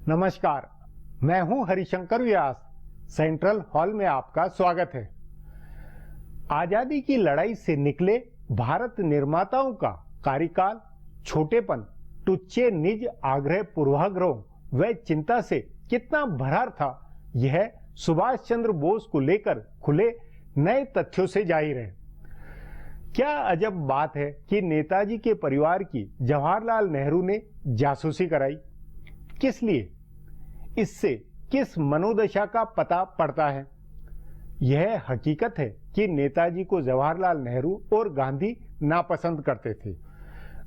नमस्कार, मैं हूं हरिशंकर व्यास। सेंट्रल हॉल में आपका स्वागत है। आजादी की लड़ाई से निकले भारत निर्माताओं का कार्यकाल छोटेपन, टुच्चे निज आग्रह पूर्वाग्रहों व चिंता से कितना भरा था, यह सुभाष चंद्र बोस को लेकर खुले नए तथ्यों से जाहिर है। क्या अजब बात है कि नेताजी के परिवार की जवाहरलाल नेहरू ने जासूसी कराई। किस लिए? इससे किस मनोदशा का पता पड़ता है? यह हकीकत है कि नेताजी को जवाहरलाल नेहरू और गांधी नापसंद करते थे।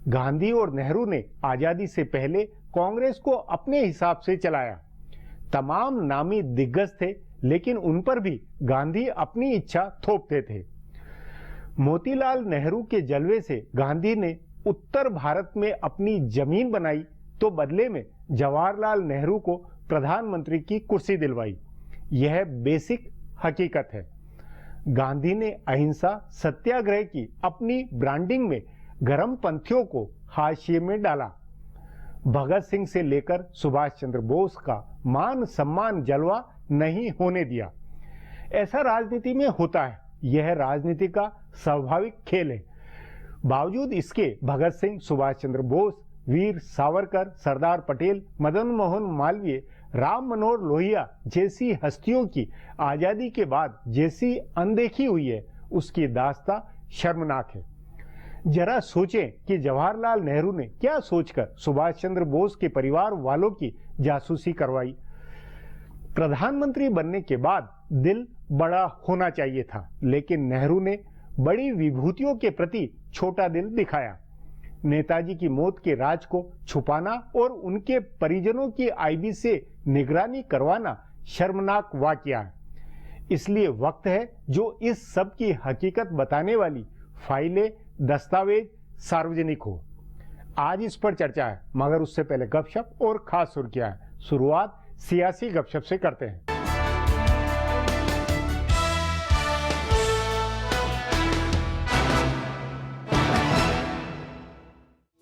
गांधी और नेहरू ने आजादी से पहले कांग्रेस को अपने हिसाब से चलाया। तमाम नामी दिग्गज थे, लेकिन उन पर भी गांधी अपनी इच्छा थोपते थे। मोतीलाल नेहरू के जलवे से गांधी ने उत्तर भारत में अपनी जमीन बनाई, तो बदले में जवाहरलाल नेहरू को प्रधानमंत्री की कुर्सी दिलवाई। यह बेसिक हकीकत है। गांधी ने अहिंसा सत्याग्रह की अपनी ब्रांडिंग में गरम पंथियों को हाशिए में डाला। भगत सिंह से लेकर सुभाष चंद्र बोस का मान सम्मान जलवा नहीं होने दिया। ऐसा राजनीति में होता है। यह राजनीति का स्वाभाविक खेल है। बावजूद इसके भगत सिंह, सुभाष चंद्र बोस, वीर सावरकर, सरदार पटेल, मदन मोहन मालवीय, राम मनोहर लोहिया जैसी हस्तियों की आजादी के बाद जैसी अनदेखी हुई है, उसकी दास्तां शर्मनाक है। जरा सोचें कि जवाहरलाल नेहरू ने क्या सोचकर सुभाष चंद्र बोस के परिवार वालों की जासूसी करवाई। प्रधानमंत्री बनने के बाद दिल बड़ा होना चाहिए था, लेकिन नेहरू ने बड़ी विभूतियों के प्रति छोटा दिल दिखाया। नेताजी की मौत के राज को छुपाना और उनके परिजनों की आईबी से निगरानी करवाना शर्मनाक वाकया है। इसलिए वक्त है जो इस सब की हकीकत बताने वाली फाइलें, दस्तावेज सार्वजनिक हो। आज इस पर चर्चा है, मगर उससे पहले गपशप और खास सुर्खियां हैं। शुरुआत सियासी गपशप से करते हैं।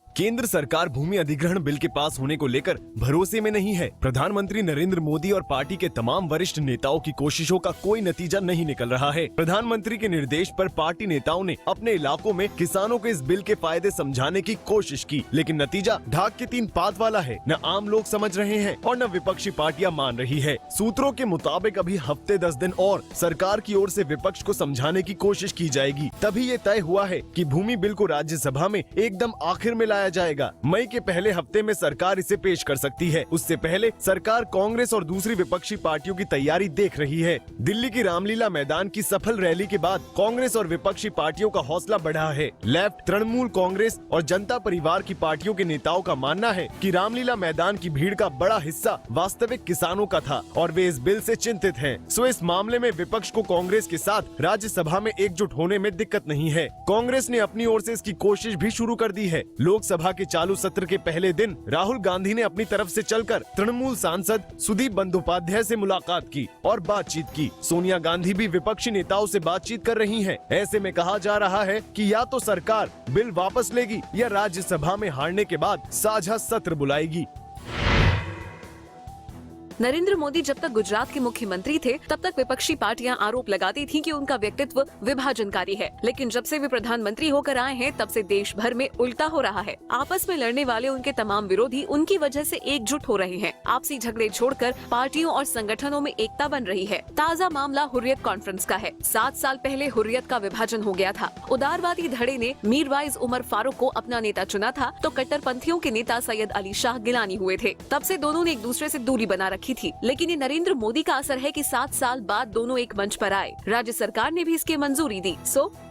केंद्र सरकार भूमि अधिग्रहण बिल के पास होने को लेकर भरोसे में नहीं है। प्रधानमंत्री नरेंद्र मोदी और पार्टी के तमाम वरिष्ठ नेताओं की कोशिशों का कोई नतीजा नहीं निकल रहा है। प्रधानमंत्री के निर्देश पर पार्टी नेताओं ने अपने इलाकों में किसानों को इस बिल के फायदे समझाने की कोशिश की, लेकिन नतीजा ढाक के 3 पात वाला है। न आम लोग समझ रहे हैं और न विपक्षी पार्टियां मान रही है। सूत्रों के मुताबिक अभी हफ्ते 10 दिन और सरकार की ओर से विपक्ष को समझाने की कोशिश की जाएगी। तभी ये तय हुआ है कि भूमि बिल को राज्यसभा में एकदम आखिर में लाया जाएगा। मई के पहले हफ्ते में सरकार इसे पेश कर सकती है। उससे पहले सरकार कांग्रेस और दूसरी विपक्षी पार्टियों की तैयारी देख रही है। दिल्ली की रामलीला मैदान की सफल रैली के बाद कांग्रेस और विपक्षी पार्टियों का हौसला बढ़ा है। लेफ्ट, तृणमूल कांग्रेस और जनता परिवार की पार्टियों के नेताओं का मानना है कि रामलीला मैदान की भीड़ का बड़ा हिस्सा वास्तविक किसानों का था और वे इस बिल से चिंतित हैं। सो इस मामले में विपक्ष को कांग्रेस के साथ राज्यसभा में एकजुट होने में दिक्कत नहीं है। कांग्रेस ने अपनी ओर से इसकी कोशिश भी शुरू कर दी है। लोकसभा के चालू सत्र के पहले दिन राहुल गांधी ने अपनी तरफ से चलकर तृणमूल सांसद सुदीप बंदोपाध्याय से मुलाकात की और बातचीत की। सोनिया गांधी भी विपक्षी नेताओं से बातचीत कर रही हैं। ऐसे में कहा जा रहा है कि या तो सरकार बिल वापस लेगी या राज्यसभा में हारने के बाद साझा सत्र बुलाएगी। नरेंद्र मोदी जब तक गुजरात के मुख्यमंत्री थे, तब तक विपक्षी पार्टियां आरोप लगाती थीं कि उनका व्यक्तित्व विभाजनकारी है। लेकिन जब से वे प्रधानमंत्री होकर आए हैं, तब से देश भर में उल्टा हो रहा है। आपस में लड़ने वाले उनके तमाम विरोधी उनकी वजह से एकजुट हो रहे हैं। आपसी झगड़े छोड़कर पार्टियों और संगठनों में एकता बन रही है। ताज़ा मामला हुर्रियत कॉन्फ्रेंस का है। 7 साल पहले हुर्रियत का विभाजन हो गया था। उदारवादी धड़े ने मीरवाइज उमर फारूक को अपना नेता चुना था, तो कट्टरपंथियों के नेता सैयद अली शाह गिलानी हुए थे। तब से दोनों ने एक दूसरे से दूरी बना रखी थी। लेकिन ये नरेंद्र मोदी का असर है कि 7 साल बाद दोनों एक मंच पर आए। राज्य सरकार ने भी इसकी मंजूरी दी।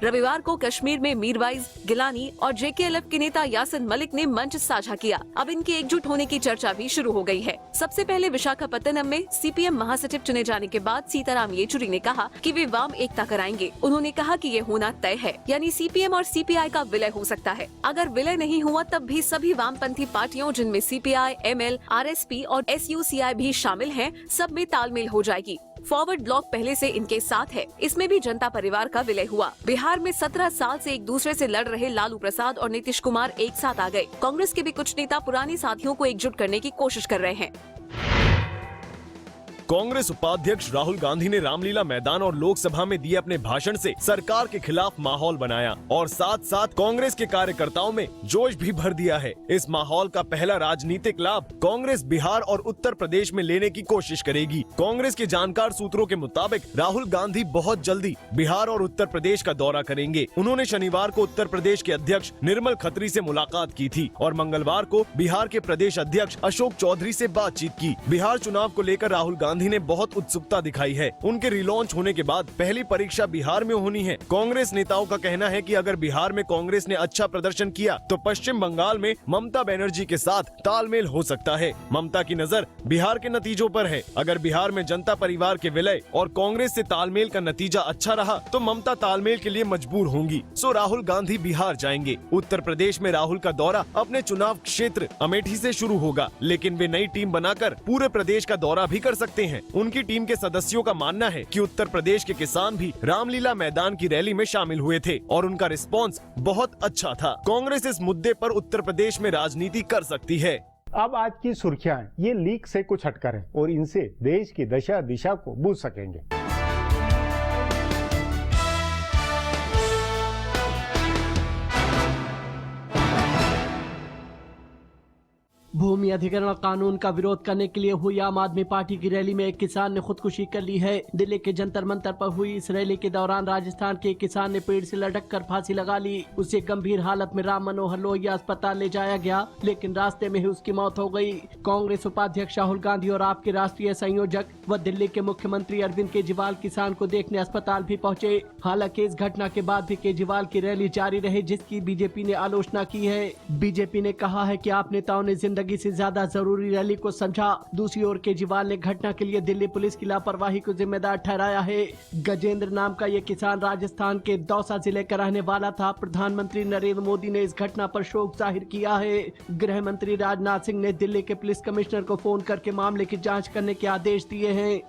रविवार को कश्मीर में मीरवाइज, गिलानी और जेकेएलएफ के नेता यासिन मलिक ने मंच साझा किया। अब इनके एकजुट होने की चर्चा भी शुरू हो गई है। सबसे पहले विशाखापत्तनम में सीपीएम महासचिव चुने जाने के बाद सीताराम येचुरी ने कहा कि वे वाम एकता कराएंगे। उन्होंने कहा कि ये होना तय है, यानी सीपीएम और सीपीआई का विलय हो सकता है। अगर विलय नहीं हुआ तब भी सभी वामपंथी पार्टियों, जिनमें सीपीआई, एमएल, आरएसपी और एसयूसीआई भी शामिल हैं, सब में तालमेल हो जाएगी। फॉरवर्ड ब्लॉक पहले से इनके साथ है। इसमें भी जनता परिवार का विलय हुआ। बिहार में 17 साल से एक दूसरे से लड़ रहे लालू प्रसाद और नीतीश कुमार एक साथ आ गए। कांग्रेस के भी कुछ नेता पुरानी साथियों को एकजुट करने की कोशिश कर रहे हैं। कांग्रेस उपाध्यक्ष राहुल गांधी ने रामलीला मैदान और लोकसभा में दिए अपने भाषण से सरकार के खिलाफ माहौल बनाया और साथ साथ कांग्रेस के कार्यकर्ताओं में जोश भी भर दिया है। इस माहौल का पहला राजनीतिक लाभ कांग्रेस बिहार और उत्तर प्रदेश में लेने की कोशिश करेगी। कांग्रेस के जानकार सूत्रों के मुताबिक राहुल गांधी बहुत जल्दी बिहार और उत्तर प्रदेश का दौरा करेंगे। उन्होंने शनिवार को उत्तर प्रदेश के अध्यक्ष निर्मल खत्री से मुलाकात की थी और मंगलवार को बिहार के प्रदेश अध्यक्ष अशोक चौधरी से बातचीत की। बिहार चुनाव को लेकर राहुल गांधी ने बहुत उत्सुकता दिखाई है। उनके रिलॉन्च होने के बाद पहली परीक्षा बिहार में होनी है। कांग्रेस नेताओं का कहना है कि अगर बिहार में कांग्रेस ने अच्छा प्रदर्शन किया तो पश्चिम बंगाल में ममता बनर्जी के साथ तालमेल हो सकता है। ममता की नजर बिहार के नतीजों पर है। अगर बिहार में जनता परिवार के विलय और कांग्रेस से तालमेल का नतीजा अच्छा रहा तो ममता तालमेल के लिए मजबूर होंगी। सो राहुल गांधी बिहार जाएंगे। उत्तर प्रदेश में राहुल का दौरा अपने चुनाव क्षेत्र अमेठी से शुरू होगा, लेकिन वे नई टीम बनाकर पूरे प्रदेश का दौरा भी कर सकते हैं। उनकी टीम के सदस्यों का मानना है कि उत्तर प्रदेश के किसान भी रामलीला मैदान की रैली में शामिल हुए थे और उनका रिस्पॉन्स बहुत अच्छा था। कांग्रेस इस मुद्दे पर उत्तर प्रदेश में राजनीति कर सकती है। अब आज की सुर्खियां ये लीक से कुछ हटकर हैं और इनसे देश की दशा दिशा को बूझ सकेंगे। भूमि अधिग्रहण कानून का विरोध करने के लिए हुई आम आदमी पार्टी की रैली में एक किसान ने खुदकुशी कर ली है। दिल्ली के जंतर मंतर पर हुई इस रैली के दौरान राजस्थान के एक किसान ने पेड़ से लटक कर फांसी लगा ली। उसे गंभीर हालत में राम मनोहर लोहिया अस्पताल ले जाया गया, लेकिन रास्ते में ही उसकी मौत हो गई। कांग्रेस उपाध्यक्ष राहुल गांधी और आप के राष्ट्रीय संयोजक व दिल्ली के मुख्यमंत्री अरविंद केजरीवाल किसान को देखने अस्पताल भी पहुँचे। हालांकि इस घटना के बाद भी केजरीवाल की रैली जारी रही, जिसकी बीजेपी ने आलोचना की है। बीजेपी ने कहा है कि आप नेताओं ने जिंदगी से ज्यादा जरूरी रैली को समझा। दूसरी ओर केजरीवाल ने घटना के लिए दिल्ली पुलिस की लापरवाही को जिम्मेदार ठहराया है। गजेंद्र नाम का ये किसान राजस्थान के दौसा जिले का रहने वाला था। प्रधानमंत्री नरेंद्र मोदी ने इस घटना पर शोक जाहिर किया है। गृह मंत्री राजनाथ सिंह ने दिल्ली के पुलिस कमिश्नर को फोन करके मामले की जांच करने के आदेश दिए हैं।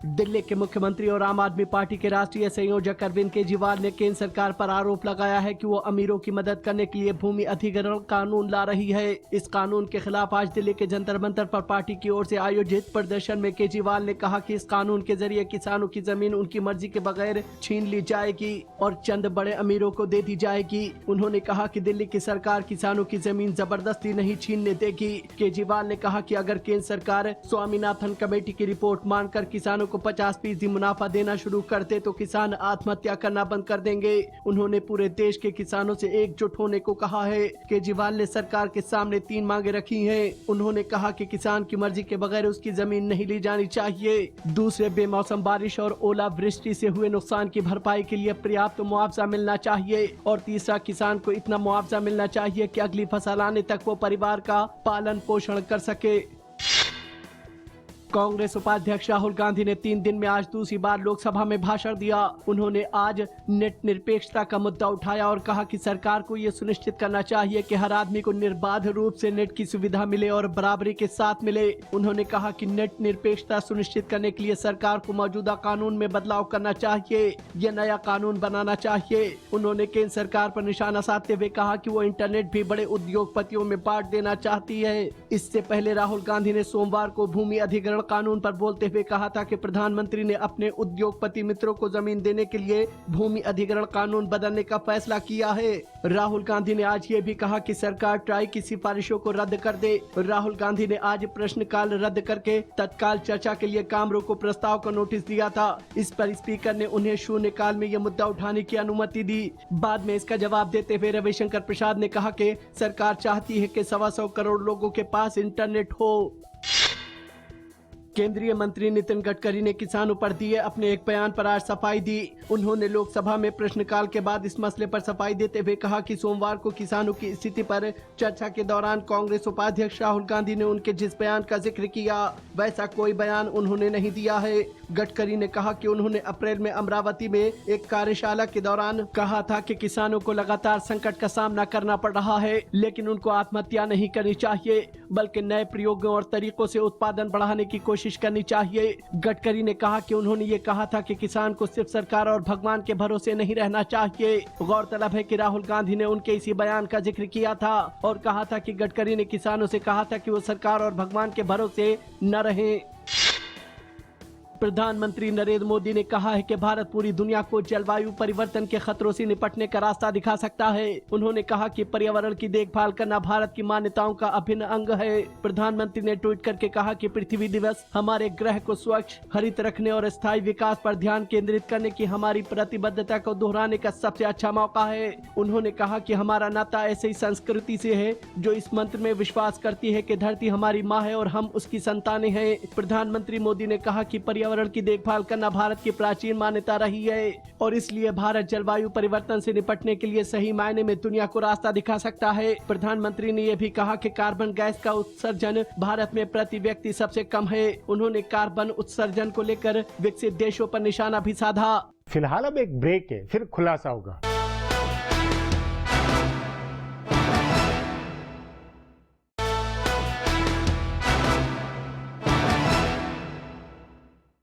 दिल्ली के मुख्यमंत्री और आम आदमी पार्टी के राष्ट्रीय संयोजक अरविंद केजरीवाल ने केंद्र सरकार पर आरोप लगाया है कि वो अमीरों की मदद करने के लिए भूमि अधिग्रहण कानून ला रही है। इस कानून के खिलाफ आज दिल्ली के जंतर मंतर पर पार्टी की ओर से आयोजित प्रदर्शन में केजरीवाल ने कहा कि इस कानून के जरिए किसानों की जमीन उनकी मर्जी के बगैर छीन ली जाएगी और चंद बड़े अमीरों को दे दी जाएगी। उन्होंने कहा कि दिल्ली की सरकार किसानों की जमीन जबरदस्ती नहीं छीनने देगी। केजरीवाल ने कहा कि अगर केंद्र सरकार स्वामीनाथन कमेटी की रिपोर्ट मानकर किसानों को 50% मुनाफा देना शुरू करते तो किसान आत्महत्या करना बंद कर देंगे। उन्होंने पूरे देश के किसानों से एकजुट होने को कहा है। केजरीवाल ने सरकार के सामने 3 मांगे रखी हैं। उन्होंने कहा कि किसान की मर्जी के बगैर उसकी जमीन नहीं ली जानी चाहिए। दूसरे, बेमौसम बारिश और ओलावृष्टि से हुए नुकसान की भरपाई के लिए पर्याप्त मुआवजा मिलना चाहिए। और तीसरा, किसान को इतना मुआवजा मिलना चाहिए कि अगली फसल आने तक वो परिवार का पालन पोषण कर सके। कांग्रेस उपाध्यक्ष राहुल गांधी ने 3 दिन में आज दूसरी बार लोकसभा में भाषण दिया। उन्होंने आज नेट निरपेक्षता का मुद्दा उठाया और कहा कि सरकार को ये सुनिश्चित करना चाहिए कि हर आदमी को निर्बाध रूप से नेट की सुविधा मिले और बराबरी के साथ मिले। उन्होंने कहा कि नेट निरपेक्षता सुनिश्चित करने के लिए सरकार को मौजूदा कानून में बदलाव करना चाहिए, यह नया कानून बनाना चाहिए। उन्होंने केंद्र सरकार पर निशाना साधते हुए कहा कि वो इंटरनेट भी बड़े उद्योगपतियों में बांट देना चाहती है। इससे पहले राहुल गांधी ने सोमवार को भूमि अधिग्रहण कानून पर बोलते हुए कहा था कि प्रधानमंत्री ने अपने उद्योगपति मित्रों को जमीन देने के लिए भूमि अधिग्रहण कानून बदलने का फैसला किया है। राहुल गांधी ने आज ये भी कहा कि सरकार ट्राई की सिफारिशों को रद्द कर दे। राहुल गांधी ने आज प्रश्नकाल रद्द करके तत्काल चर्चा के लिए काम रोको प्रस्ताव का नोटिस दिया था। इस पर स्पीकर ने उन्हें शून्यकाल में यह मुद्दा उठाने की अनुमति दी। बाद में इसका जवाब देते हुए रविशंकर प्रसाद ने कहा कि सरकार चाहती है कि 125 करोड़ लोगों के पास इंटरनेट हो। केंद्रीय मंत्री नितिन गडकरी ने किसानों पर दिए अपने एक बयान पर आज सफाई दी। उन्होंने लोकसभा में प्रश्नकाल के बाद इस मसले पर सफाई देते हुए कहा कि सोमवार को किसानों की स्थिति पर चर्चा के दौरान कांग्रेस उपाध्यक्ष राहुल गांधी ने उनके जिस बयान का जिक्र किया वैसा कोई बयान उन्होंने नहीं दिया है। गडकरी ने कहा कि उन्होंने अप्रैल में अमरावती में एक कार्यशाला के दौरान कहा था कि किसानों को लगातार संकट का सामना करना पड़ रहा है, लेकिन उनको आत्महत्या नहीं करनी चाहिए बल्कि नए प्रयोगों और तरीकों से उत्पादन बढ़ाने की कोशिश करनी चाहिए। गडकरी ने कहा कि उन्होंने ये कहा था कि किसान को सिर्फ सरकार और भगवान के भरोसे नहीं रहना चाहिए। गौरतलब है कि राहुल गांधी ने उनके इसी बयान का जिक्र किया था और कहा था कि गडकरी ने किसानों से कहा था कि वो सरकार और भगवान के भरोसे न रहें। प्रधानमंत्री नरेंद्र मोदी ने कहा है कि भारत पूरी दुनिया को जलवायु परिवर्तन के खतरों से निपटने का रास्ता दिखा सकता है। उन्होंने कहा कि पर्यावरण की देखभाल करना भारत की मान्यताओं का अभिन्न अंग है। प्रधानमंत्री ने ट्वीट करके कहा कि पृथ्वी दिवस हमारे ग्रह को स्वच्छ, हरित रखने और स्थायी विकास पर ध्यान केंद्रित करने की हमारी प्रतिबद्धता को दोहराने का सबसे अच्छा मौका है। उन्होंने कहा कि हमारा नाता ऐसी ही संस्कृति से है जो इस मंत्र में विश्वास करती है कि धरती हमारी माँ है और हम उसकी संतानें हैं। प्रधानमंत्री मोदी ने कहा कि पर्यावरण की देखभाल करना भारत की प्राचीन मान्यता रही है और इसलिए भारत जलवायु परिवर्तन से निपटने के लिए सही मायने में दुनिया को रास्ता दिखा सकता है। प्रधानमंत्री ने यह भी कहा कि कार्बन गैस का उत्सर्जन भारत में प्रति व्यक्ति सबसे कम है। उन्होंने कार्बन उत्सर्जन को लेकर विकसित देशों पर निशाना भी साधा। फिलहाल अब एक ब्रेक है, फिर खुलासा होगा।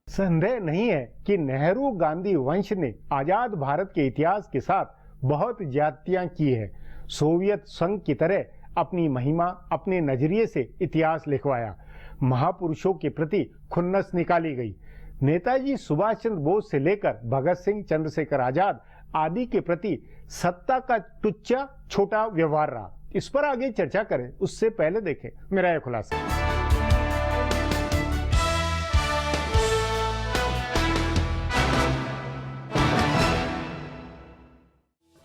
संदेह नहीं है कि नेहरू गांधी वंश ने आजाद भारत के इतिहास के साथ बहुत ज्यादतियां की है। सोवियत संघ की तरह अपनी महिमा अपने नजरिए से इतिहास लिखवाया। महापुरुषों के प्रति खुन्नस निकाली गई। नेताजी सुभाष चंद्र बोस से लेकर भगत सिंह, चंद्रशेखर आजाद आदि के प्रति सत्ता का टुच्चा छोटा व्यवहार रहा। इस पर आगे चर्चा करें उससे पहले देखें मेरा यह खुलासा।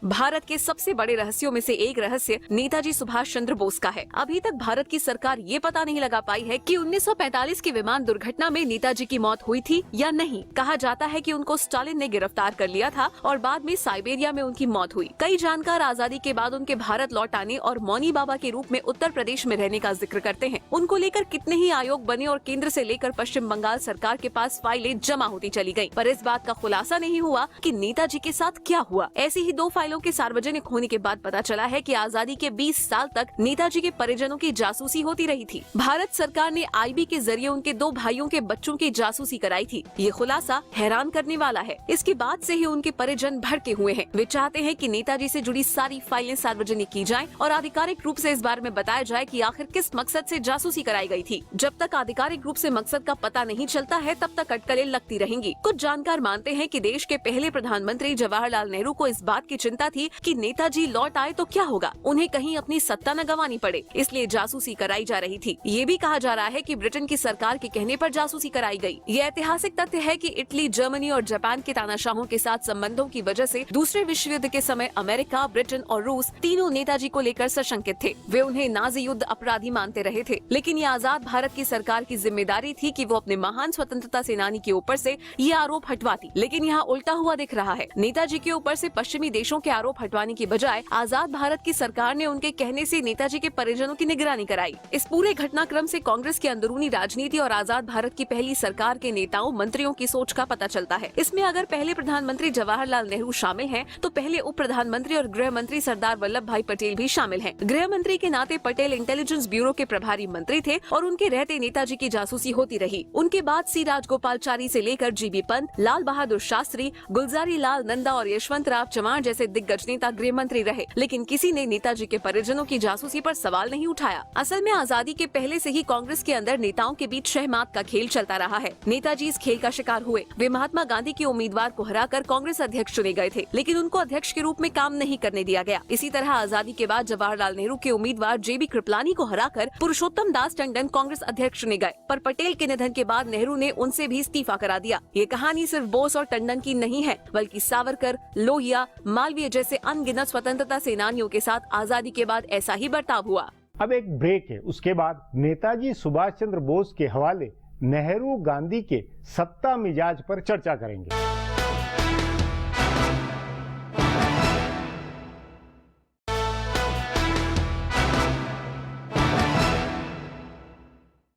भारत के सबसे बड़े रहस्यों में से एक रहस्य नेताजी सुभाष चंद्र बोस का है। अभी तक भारत की सरकार ये पता नहीं लगा पाई है कि 1945 की विमान दुर्घटना में नेताजी की मौत हुई थी या नहीं। कहा जाता है कि उनको स्टालिन ने गिरफ्तार कर लिया था और बाद में साइबेरिया में उनकी मौत हुई। कई जानकार आजादी के बाद उनके भारत लौट आने और मौनी बाबा के रूप में उत्तर प्रदेश में रहने का जिक्र करते हैं। उनको लेकर कितने ही आयोग बने और केंद्र से लेकर पश्चिम बंगाल सरकार के पास फाइलें जमा होती चली गयी, पर इस बात का खुलासा नहीं हुआ कि नेताजी के साथ क्या हुआ। ऐसी ही 2 फाइलों के सार्वजनिक होने के बाद पता चला है कि आजादी के 20 साल तक नेताजी के परिजनों की जासूसी होती रही थी। भारत सरकार ने आईबी के जरिए उनके 2 भाइयों के बच्चों की जासूसी कराई थी। ये खुलासा हैरान करने वाला है। इसके बाद से ही उनके परिजन भड़के हुए हैं। वे चाहते हैं कि नेताजी से जुड़ी सारी फाइलें सार्वजनिक की जाएं और आधिकारिक रूप से इस बारे में बताया जाए कि आखिर किस मकसद से जासूसी कराई गई थी। जब तक आधिकारिक रूप से मकसद का पता नहीं चलता है तब तक अटकलें लगती रहेंगी। कुछ जानकार मानते हैं कि देश के पहले प्रधानमंत्री जवाहरलाल नेहरू को इस बात की चिंता थी कि नेताजी लौट आए तो क्या होगा, उन्हें कहीं अपनी सत्ता न गंवानी पड़े, इसलिए जासूसी कराई जा रही थी। ये भी कहा जा रहा है कि ब्रिटेन की सरकार के कहने पर जासूसी कराई गई। ये ऐतिहासिक तथ्य है कि इटली, जर्मनी और जापान के तानाशाहों के साथ संबंधों की वजह से दूसरे विश्व युद्ध के समय अमेरिका, ब्रिटेन और रूस तीनों नेताजी को लेकर सशंकित थे। वे उन्हें नाजी युद्ध अपराधी मानते रहे थे, लेकिन ये आजाद भारत की सरकार की जिम्मेदारी थी कि वो अपने महान स्वतंत्रता सेनानी के ऊपर से ये आरोप हटवाती। लेकिन यहाँ उल्टा हुआ दिख रहा है। नेताजी के ऊपर से पश्चिमी देशों के आरोप हटवाने की बजाय आजाद भारत की सरकार ने उनके कहने से नेताजी के परिजनों की निगरानी कराई। इस पूरे घटनाक्रम से कांग्रेस की अंदरूनी राजनीति और आजाद भारत की पहली सरकार के नेताओं, मंत्रियों की सोच का पता चलता है। इसमें अगर पहले प्रधानमंत्री जवाहरलाल नेहरू शामिल हैं, तो पहले उप प्रधानमंत्री और गृह मंत्री सरदार वल्लभ भाई पटेल भी शामिल हैं। गृह मंत्री के नाते पटेल इंटेलिजेंस ब्यूरो के प्रभारी मंत्री थे और उनके रहते नेताजी की जासूसी होती रही। उनके बाद सी राजगोपालचारी से लेकर जीबी पंत, लाल बहादुर शास्त्री, गुलजारी लाल नंदा और यशवंत राव चव्हाण जैसे दिग्गज नेता गृह मंत्री रहे, लेकिन किसी ने नेताजी के परिजनों की जासूसी पर सवाल नहीं उठाया। असल में आजादी के पहले से ही कांग्रेस के अंदर नेताओं के बीच शहमात का खेल चलता रहा है। नेताजी इस खेल का शिकार हुए। वे महात्मा गांधी के उम्मीदवार को हराकर कांग्रेस अध्यक्ष चुने गए थे, लेकिन उनको अध्यक्ष के रूप में काम नहीं करने दिया गया। इसी तरह आजादी के बाद जवाहरलाल नेहरू के उम्मीदवार जेबी कृपलानी को हराकर पुरुषोत्तम दास टंडन कांग्रेस अध्यक्ष चुने गए, पर पटेल के निधन के बाद नेहरू ने उनसे भी इस्तीफा करा दिया। ये कहानी सिर्फ बोस और टंडन की नहीं है, बल्कि सावरकर, लोहिया, मालवीय जैसे अनगिनत स्वतंत्रता सेनानियों के साथ आजादी के बाद ऐसा ही बर्ताव हुआ। अब एक ब्रेक है, उसके बाद नेताजी सुभाष चंद्र बोस के हवाले नेहरू गांधी के सत्ता मिजाज पर चर्चा करेंगे।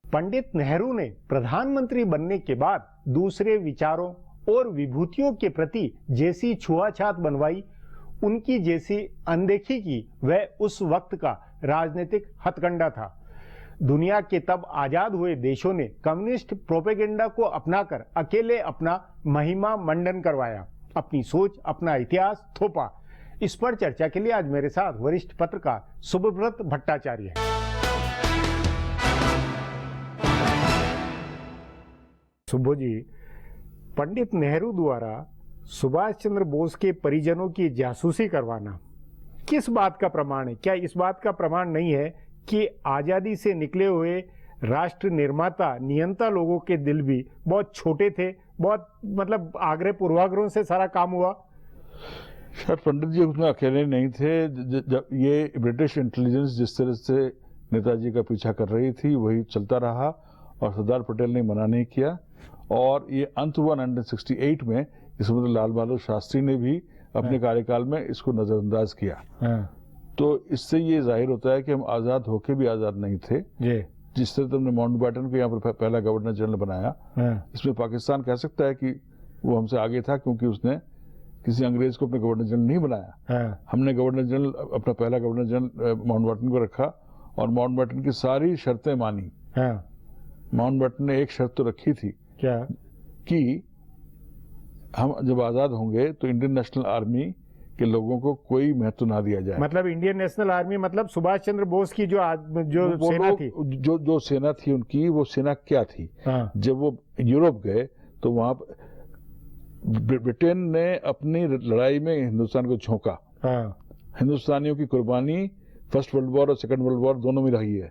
पंडित नेहरू ने प्रधानमंत्री बनने के बाद दूसरे विचारों और विभूतियों के प्रति जैसी छुआछात बनवाई, उनकी जैसी अनदेखी की, वह उस वक्त का राजनीतिक हथकंडा था। दुनिया के तब आजाद हुए देशों ने कम्युनिस्ट प्रोपेगेंडा को अपनाकर अकेले अपना महिमा मंडन करवाया, अपनी सोच, अपना इतिहास थोपा। इस पर चर्चा के लिए आज मेरे साथ वरिष्ठ पत्रकार सुब्रत भट्टाचार्य है। सुब्बो जी, पंडित नेहरू द्वारा सुभाष चंद्र बोस के परिजनों की जासूसी करवाना किस बात का प्रमाण है? क्या इस बात का प्रमाण नहीं है कि आजादी से निकले हुए राष्ट्र निर्माता नियंता लोगों के दिल भी बहुत छोटे थे, बहुत मतलब आग्रह पूर्वाग्रहों से सारा काम हुआ? शायद पंडित जी उसमें अकेले नहीं थे। जब ये ब्रिटिश इंटेलिजेंस जिस तरह से नेताजी का पीछा कर रही थी वही चलता रहा और सरदार पटेल ने मना नहीं किया, और ये अंत हुआ 1968 में, इसमें लाल बहादुर शास्त्री ने भी अपने कार्यकाल में इसको नजरअंदाज किया। तो इससे ये जाहिर होता है कि हम आजाद होके भी आजाद नहीं थे। जिस तरह तुमने माउंटबेटन को यहाँ पर पहला गवर्नर जनरल बनाया, इसमें पाकिस्तान कह सकता है कि वो हमसे आगे था क्योंकि उसने किसी अंग्रेज को अपने गवर्नर जनरल नहीं बनाया। हमने गवर्नर जनरल, अपना पहला गवर्नर जनरल माउंटबेटन को रखा और माउंटबेटन की सारी शर्तें मानी। माउंटबेटन ने एक शर्त तो रखी थी, क्या? कि हम जब आजाद होंगे तो इंडियन नेशनल आर्मी के लोगों को कोई महत्व ना दिया जाए। मतलब इंडियन नेशनल आर्मी मतलब सुभाष चंद्र बोस की जो सेना थी, जो सेना थी उनकी, वो सेना क्या थी? जब वो यूरोप गए तो वहां ब्रिटेन ने अपनी लड़ाई में हिंदुस्तान को झोंका। हिंदुस्तानियों की कुर्बानी फर्स्ट वर्ल्ड वॉर और सेकंड वर्ल्ड वॉर दोनों में रही है।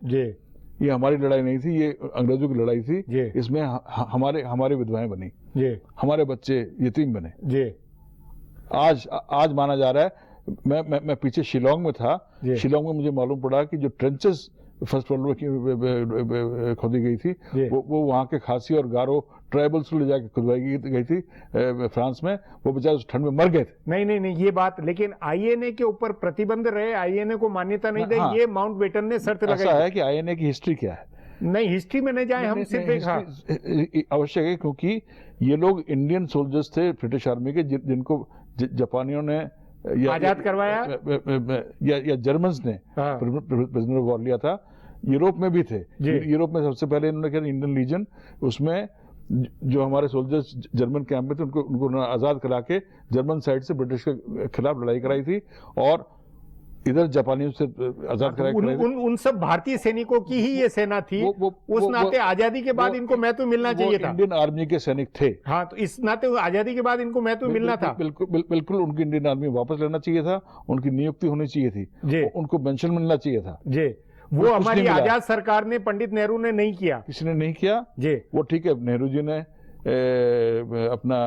ये हमारी लड़ाई नहीं थी, ये अंग्रेजों की लड़ाई थी। इसमें हमारे विधवाएं बनी, हमारे बच्चे यतीम बने। आज माना जा रहा है, मैं पीछे शिलोंग में था, शिलोंग में मुझे मालूम पड़ा कि जो ट्रेंचेस फर्स्ट वर्ल्ड वॉर की खोदी गई थी वो वहाँ के खासी और गारो ट्राइबल्स को ले जाकर खुदवाई गई थी फ्रांस में। वो बेचारे उस ठंड में मर गए थे। नहीं ये बात, लेकिन आईएनए के ऊपर प्रतिबंध रहे, आईएनए को मान्यता नहीं दे, ये माउंटबेटन ने शर्त लगाई। ऐसा है कि आईएनए की हिस्ट्री क्या है? नहीं, हिस्ट्री में नहीं जाए हम, सिर्फ एक आवश्यक है क्योंकि ये लोग इंडियन सोल्जर्स थे ब्रिटिश आर्मी के, जिनको जापानियों ने आजाद करवाया या जर्मन्स ने प्रिजनर ऑफ वॉर लिया था। यूरोप में भी थे। यूरोप में सबसे पहले इन्होंने किया इंडियन लीजन, उसमें जो हमारे सोल्जर्स जर्मन कैंप में थे उनको आजाद करा के जर्मन साइड से ब्रिटिश के खिलाफ लड़ाई कराई थी और इधर जापानियों से आजाद कराई थी। उन सब भारतीय सैनिकों की ही ये सेना थी। उस नाते आजादी के बाद इनको महत्व मिलना चाहिए था। इंडियन आर्मी के सैनिक थे। हाँ, तो इस नाते आजादी के बाद इनको महत्व मिलना था। बिल्कुल उनकी इंडियन आर्मी वापस लेना चाहिए था, उनकी नियुक्ति होनी चाहिए थी, उनको पेंशन मिलना चाहिए था। वो हमारी आजाद सरकार ने, पंडित नेहरू ने नहीं किया। किसी ने नहीं किया। वो ठीक है, नेहरू जी ने अपना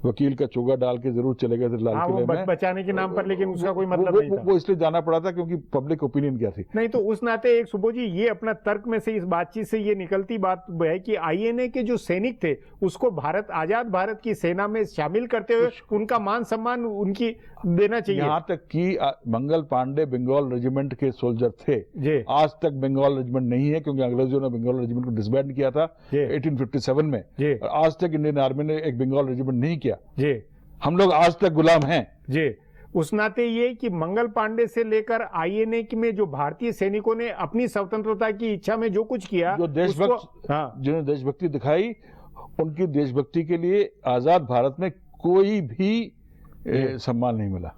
वकील का चोगा डाल के जरूर चले गए थे लाल किले में बचाने के नाम पर, लेकिन उसका कोई मतलब नहीं था। वो इसलिए जाना पड़ा था क्योंकि पब्लिक ओपिनियन क्या थी। नहीं तो उस नाते एक सुबोध जी, ये अपना तर्क में से इस बातचीत से ये निकलती बात है कि आईएनए के जो सैनिक थे उसको आजाद भारत की सेना में शामिल करते हुए उनका मान सम्मान उनकी देना चाहिए। यहाँ तक कि मंगल पांडे बंगाल रेजिमेंट के सोल्जर थे। आज तक बंगाल रेजिमेंट नहीं है क्योंकि अंग्रेजों ने बंगाल रेजिमेंट को डिसबैंड किया था 1857 में। और आज तक इंडियन आर्मी ने एक बंगाल रेजिमेंट नहीं किया। हम लोग आज तक गुलाम हैं। उस नाते ये कि मंगल पांडे से लेकर आईएनए में जो भारतीय सैनिकों ने अपनी स्वतंत्रता की इच्छा में जो कुछ किया, जो देशभक्त, जिन्होंने देशभक्ति दिखाई, उनकी देशभक्ति के लिए आजाद भारत में कोई भी सम्मान नहीं मिला।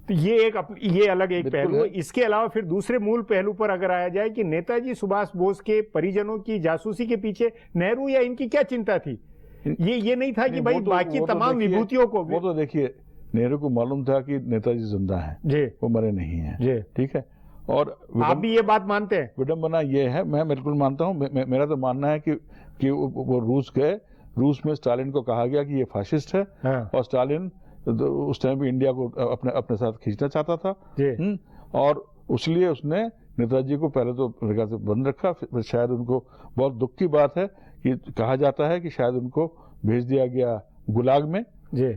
तो ये अलग एक पहलू है। इसके अलावा फिर दूसरे मूल पहलू पर अगर आया जाए कि नेताजी सुभाष बोस के परिजनों की जासूसी के पीछे नेहरू या इनकी क्या चिंता थी? ये नहीं था कि भाई बाकी तमाम विभूतियों को। वो तो देखिए, नेहरू को मालूम था कि नेताजी जिंदा हैं, वो मरे नहीं हैं। ठीक है, और आप भी ये बात मानते हैं? विडंबना ये है, मैं बिल्कुल मानता हूँ। मेरा तो मानना है कि वो रूस गए, रूस में स्टालिन को कहा गया कि ये फाशिस्ट है। और स्टालिन उस टाइम भी इंडिया को अपने साथ खींचना चाहता था। और उसलिए उसने नेताजी को पहले तो अमेरिका से बंद रखा। फिर शायद उनको, बहुत दुख की बात है कि कहा जाता है कि शायद उनको भेज दिया गया गुलाग में,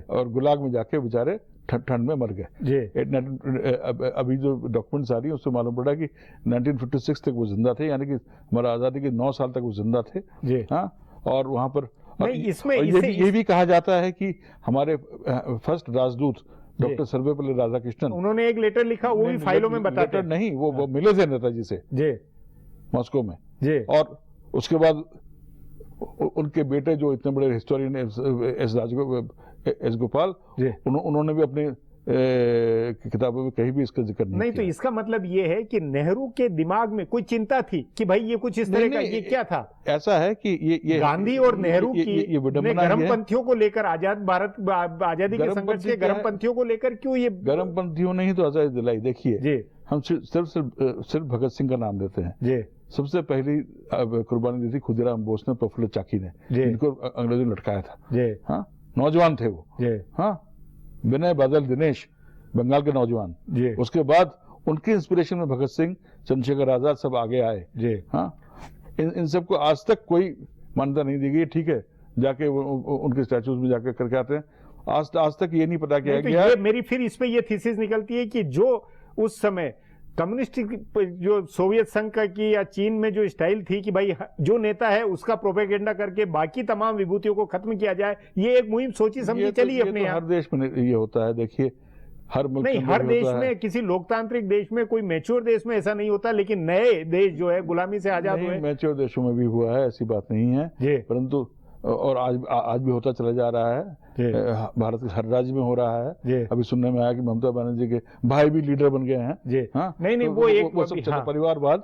और गुलाग में जाके बेचारे ठंड में मर गए। अभी जो डॉक्यूमेंट्स आ रही है उससे मालूम पड़ा कि 1956 तक वो जिंदा थे, यानी कि हमारा आजादी के 9 साल तक वो जिंदा थे। हाँ, और वहां पर ये भी कहा जाता है कि हमारे फर्स्ट राजदूत डॉक्टर सर्वपल्ली राधाकृष्णन, उन्होंने एक लेटर लिखा, वो भी फाइलों में बताते नहीं, वो मिले थे नेताजी से मॉस्को में। और उसके बाद उनके बेटे जो इतने बड़े हिस्टोरियन एस गोपाल, उन्होंने भी अपने किताबों में कहीं भी इसका जिक्र नहीं तो किया। इसका मतलब ये है कि नेहरू के दिमाग में कोई चिंता थी कि भाई ये कुछ इस तरह का, ये क्या था? ऐसा है कि ये गांधी और नेहरू की ये ने विडंबना ही है। गर्मपंथियों को लेकर, आजाद भारत आजादी के संघर्ष के गर्मपंथियों को लेकर क्यों ये गर्मपंथियों ने ही तो आजादी दिलाई। देखिए जी हम सिर्फ भगत सिंह का नाम देते हैं। जी सबसे पहली कुर्बानी दी थी खुदीराम बोस ने, प्रफुल्ल चाकी ने, जी। जिनको अंग्रेजों ने लटकाया था। जी हाँ, नौजवान थे वो। जी हाँ, विनय बादल दिनेश, बंगाल के नौजवान। जी उसके बाद उनके इंस्पिरेशन में भगत सिंह, चंद्रशेखर आजाद सब आगे आए। जी हाँ, इन सबको आज तक कोई मान्यता नहीं दी गई। ठीक है, जाके उनके स्टैचूज में जाके करके आते हैं। आज तक ये नहीं पता किया गया। ये मेरी फिर इस पे ये थीसिस निकलती है कि जो उस समय कम्युनिस्ट जो सोवियत संघ का की या चीन में जो स्टाइल थी कि भाई जो नेता है उसका प्रोपेगेंडा करके बाकी तमाम विभूतियों को खत्म किया जाए, ये एक मुहिम सोची समझी चली अपने यहाँ। हर देश में ये होता है। देखिए हर मुल्क नहीं, हर देश में, किसी लोकतांत्रिक देश में, कोई मैच्योर देश में ऐसा नहीं होता, लेकिन नए देश जो है गुलामी से आजाद हुए, मैच्योर देशों में भी हुआ है, ऐसी बात नहीं है जी। परंतु और आज भी होता चला जा रहा है। भारत के हर राज्य में हो रहा है। अभी सुनने में आया कि ममता बनर्जी के भाई भी लीडर बन गए हैं। जी। हाँ, नहीं तो वो सब चला परिवारवाद।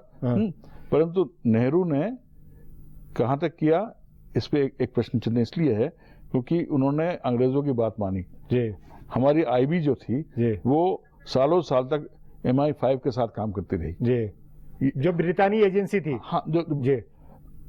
परंतु नेहरू ने कहां तक किया, इस पे एक प्रश्न चिन्ह इसलिए है क्योंकि उन्होंने अंग्रेजों की बात मानी। जी। हमारी आईबी जो थी जी। वो सालों साल तक MI5 के साथ काम करती रही। जी, जो ब्रितानी एजेंसी थी। हाँ, जी।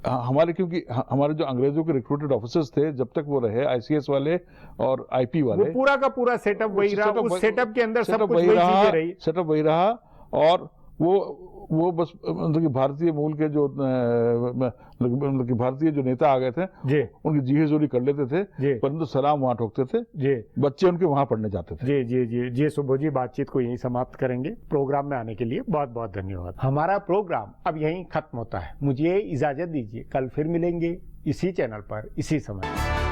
हमारे क्योंकि हमारे जो अंग्रेजों के रिक्रूटेड ऑफिसर्स थे, जब तक वो रहे ICS वाले और IP वाले, वो पूरा का पूरा सेटअप वही रहा। उस सेटअप के अंदर सब कुछ वही चीजें रही। सेटअप वही रहा। और वो बस मतलब कि भारतीय मूल के जो मतलब कि भारतीय जो नेता आ गए थे जी, उनकी जी हजूरी कर लेते थे, परंतु सलाम वहां ठोकते थे। जी। बच्चे उनके वहां पढ़ने जाते थे। जी जी जी जी। सुबोध जी, बातचीत को यहीं समाप्त करेंगे। प्रोग्राम में आने के लिए बहुत बहुत धन्यवाद। हमारा प्रोग्राम अब यहीं खत्म होता है। मुझे इजाजत दीजिए, कल फिर मिलेंगे इसी चैनल पर इसी समय।